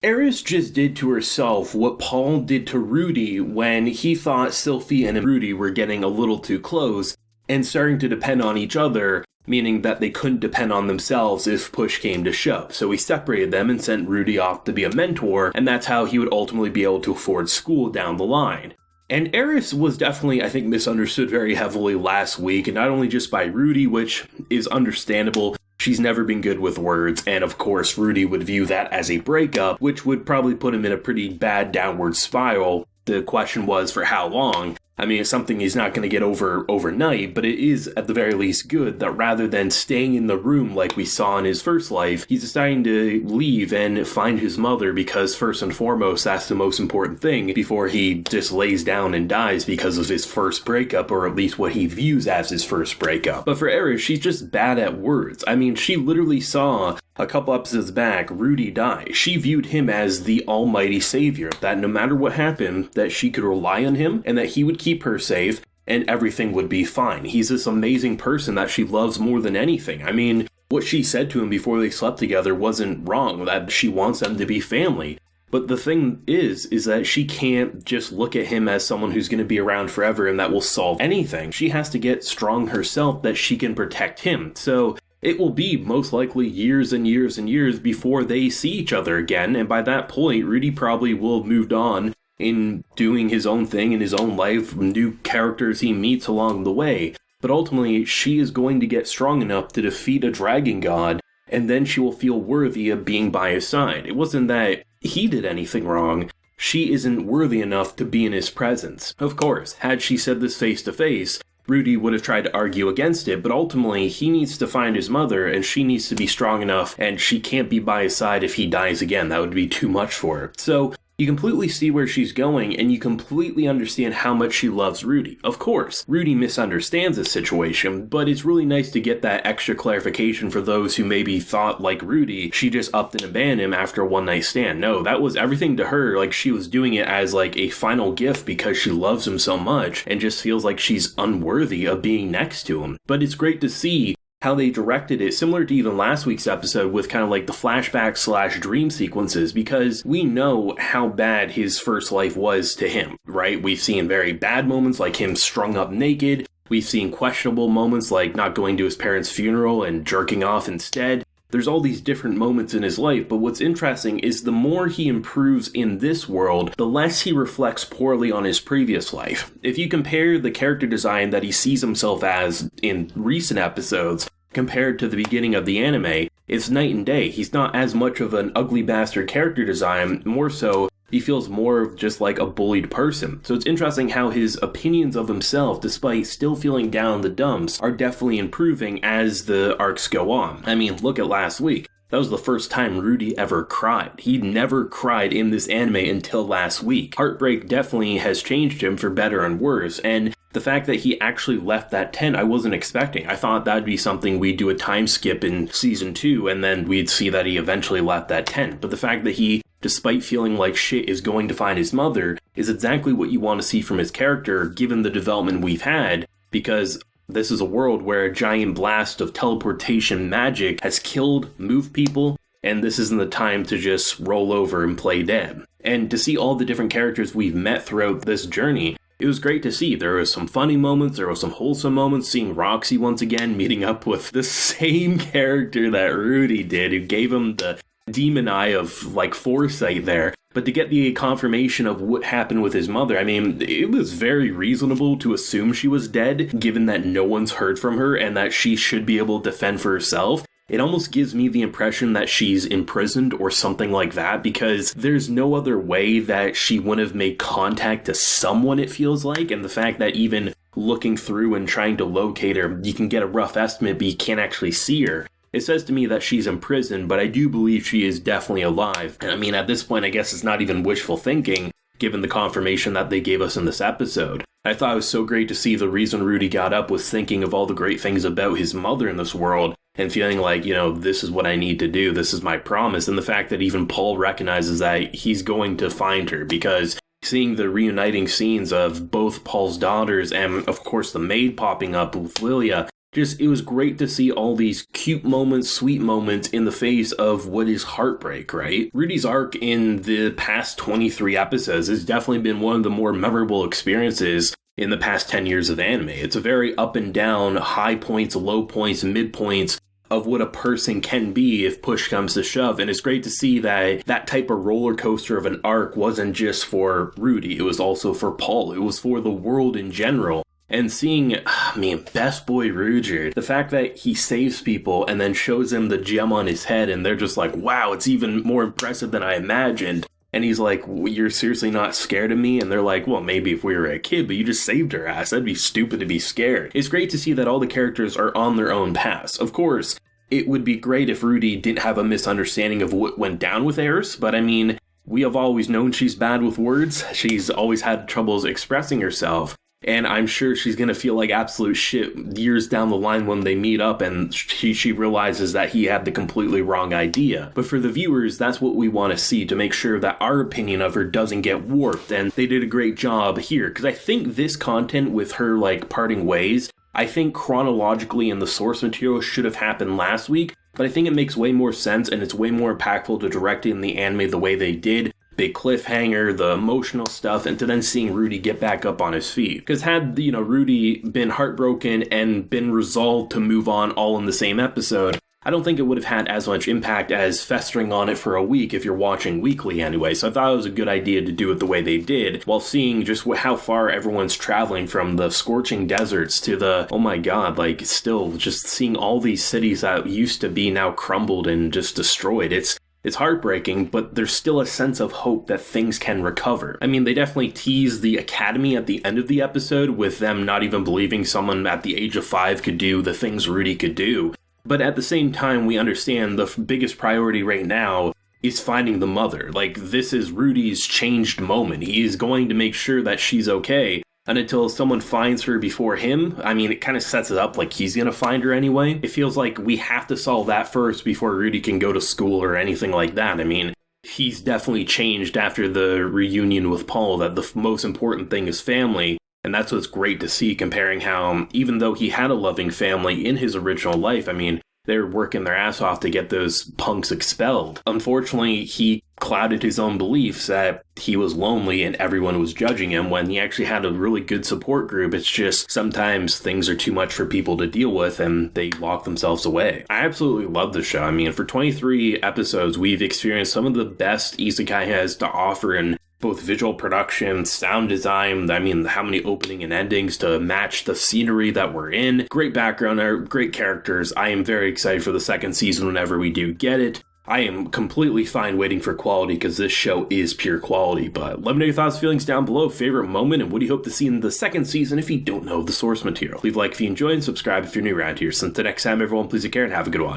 ERIS just did to herself what Paul did to Rudy when he thought Sylphie and Rudy were getting a little too close and starting to depend on each other, meaning that they couldn't depend on themselves if push came to shove. So he separated them and sent Rudy off to be a mentor, and that's how he would ultimately be able to afford school down the line. And ERIS was definitely, I think, misunderstood very heavily last week, and not only just by Rudy, which is understandable. She's never been good with words, and of course Rudy would view that as a breakup, which would probably put him in a pretty bad downward spiral. The question was for how long. I mean, it's something he's not going to get over overnight, but it is at the very least good that rather than staying in the room like we saw in his first life, he's deciding to leave and find his mother because first and foremost, that's the most important thing before he just lays down and dies because of his first breakup, or at least what he views as his first breakup. But for Eris, she's just bad at words. I mean, she literally saw a couple episodes back, Rudy die. She viewed him as the almighty savior, that no matter what happened, that she could rely on him and that he would keep her safe and everything would be fine. He's this amazing person that she loves more than anything. I mean, what she said to him before they slept together wasn't wrong, that she wants them to be family. But the thing is that she can't just look at him as someone who's going to be around forever and that will solve anything. She has to get strong herself that she can protect him. So it will be most likely years and years and years before they see each other again, and by that point, Rudy probably will have moved on in doing his own thing in his own life, new characters he meets along the way. But ultimately, she is going to get strong enough to defeat a dragon god, and then she will feel worthy of being by his side. It wasn't that he did anything wrong. She isn't worthy enough to be in his presence. Of course, had she said this face to face, Rudy would have tried to argue against it, but ultimately he needs to find his mother and she needs to be strong enough, and she can't be by his side if he dies again. That would be too much for her. So you completely see where she's going, and you completely understand how much she loves Rudy. Of course, Rudy misunderstands this situation, but it's really nice to get that extra clarification for those who maybe thought, like Rudy, she just upped and abandoned him after a one-night stand. No, that was everything to her. Like, she was doing it as like a final gift because she loves him so much and just feels like she's unworthy of being next to him. But it's great to see how they directed it, similar to even last week's episode with kind of like the flashback / dream sequences, because we know how bad his first life was to him, right? We've seen very bad moments like him strung up naked. We've seen questionable moments like not going to his parents' funeral and jerking off instead. There's all these different moments in his life, but what's interesting is the more he improves in this world, the less he reflects poorly on his previous life. If you compare the character design that he sees himself as in recent episodes compared to the beginning of the anime, it's night and day. He's not as much of an ugly bastard character design, more so he feels more of just like a bullied person. So it's interesting how his opinions of himself, despite still feeling down in the dumps, are definitely improving as the arcs go on. I mean, look at last week. That was the first time Rudy ever cried. He never cried in this anime until last week. Heartbreak definitely has changed him for better and worse, and the fact that he actually left that tent, I wasn't expecting. I thought that'd be something we'd do a time skip in season 2, and then we'd see that he eventually left that tent. But the fact that he, despite feeling like shit, is going to find his mother is exactly what you want to see from his character, given the development we've had, because this is a world where a giant blast of teleportation magic has killed, moved people, and this isn't the time to just roll over and play dead. And to see all the different characters we've met throughout this journey, it was great to see. There was some funny moments, there was some wholesome moments, seeing Roxy once again meeting up with the same character that Rudy did, who gave him the demon eye of like foresight there. But to get the confirmation of what happened with his mother, I mean, it was very reasonable to assume she was dead, given that no one's heard from her and that she should be able to defend for herself. It almost gives me the impression that she's imprisoned or something like that, because there's no other way that she wouldn't have made contact to someone, it feels like, and the fact that even looking through and trying to locate her, you can get a rough estimate, but you can't actually see her. It says to me that she's in prison, but I do believe she is definitely alive. And I mean, at this point, I guess it's not even wishful thinking, given the confirmation that they gave us in this episode. I thought it was so great to see the reason Rudy got up was thinking of all the great things about his mother in this world, and feeling like, you know, this is what I need to do, this is my promise, and the fact that even Paul recognizes that he's going to find her, because seeing the reuniting scenes of both Paul's daughters and, of course, the maid popping up with Lilia Just, it was great to see all these cute moments, sweet moments in the face of what is heartbreak, right? Rudy's arc in the past 23 episodes has definitely been one of the more memorable experiences in the past 10 years of anime. It's a very up and down, high points, low points, mid points of what a person can be if push comes to shove. And it's great to see that that type of roller coaster of an arc wasn't just for Rudy, it was also for Paul, it was for the world in general. And seeing, best boy Rudy, the fact that he saves people and then shows them the gem on his head and they're just like, wow, it's even more impressive than I imagined. And he's like, you're seriously not scared of me? And they're like, well, maybe if we were a kid, but you just saved her ass. That'd be stupid to be scared. It's great to see that all the characters are on their own paths. Of course, it would be great if Rudy didn't have a misunderstanding of what went down with ERIS, but I mean, we have always known she's bad with words. She's always had troubles expressing herself. And I'm sure she's going to feel like absolute shit years down the line when they meet up and she realizes that he had the completely wrong idea. But for the viewers, that's what we want to see, to make sure that our opinion of her doesn't get warped. And they did a great job here, because I think this content with her like parting ways, I think chronologically in the source material should have happened last week, but I think it makes way more sense and it's way more impactful to direct it in the anime the way they did. Big cliffhanger, the emotional stuff, and to then seeing Rudy get back up on his feet. Because had, Rudy been heartbroken and been resolved to move on all in the same episode, I don't think it would have had as much impact as festering on it for a week if you're watching weekly anyway. So I thought it was a good idea to do it the way they did, while seeing just how far everyone's traveling from the scorching deserts to the, oh my god, like still just seeing all these cities that used to be now crumbled and just destroyed. It's heartbreaking, but there's still a sense of hope that things can recover. I mean, they definitely teased the academy at the end of the episode with them not even believing someone at the age of 5 could do the things Rudy could do. But at the same time, we understand the biggest priority right now is finding the mother. Like, this is Rudy's changed moment. He is going to make sure that she's okay. And until someone finds her before him, I mean, it kind of sets it up like he's going to find her anyway. It feels like we have to solve that first before Rudy can go to school or anything like that. I mean, he's definitely changed after the reunion with Paul, that the most important thing is family. And that's what's great to see, comparing how, even though he had a loving family in his original life, I mean, they were working their ass off to get those punks expelled. Unfortunately, he clouded his own beliefs that he was lonely and everyone was judging him when he actually had a really good support group. It's just sometimes things are too much for people to deal with and they lock themselves away. I absolutely love the show. I mean, for 23 episodes, we've experienced some of the best Isekai has to offer in both visual production, sound design, I mean, how many opening and endings to match the scenery that we're in. Great background art, great characters. I am very excited for the second season whenever we do get it. I am completely fine waiting for quality because this show is pure quality. But let me know your thoughts, feelings down below, favorite moment, and what do you hope to see in the second season if you don't know the source material. Leave a like if you enjoy and subscribe if you're new around here. So until next time, everyone, please take care and have a good one.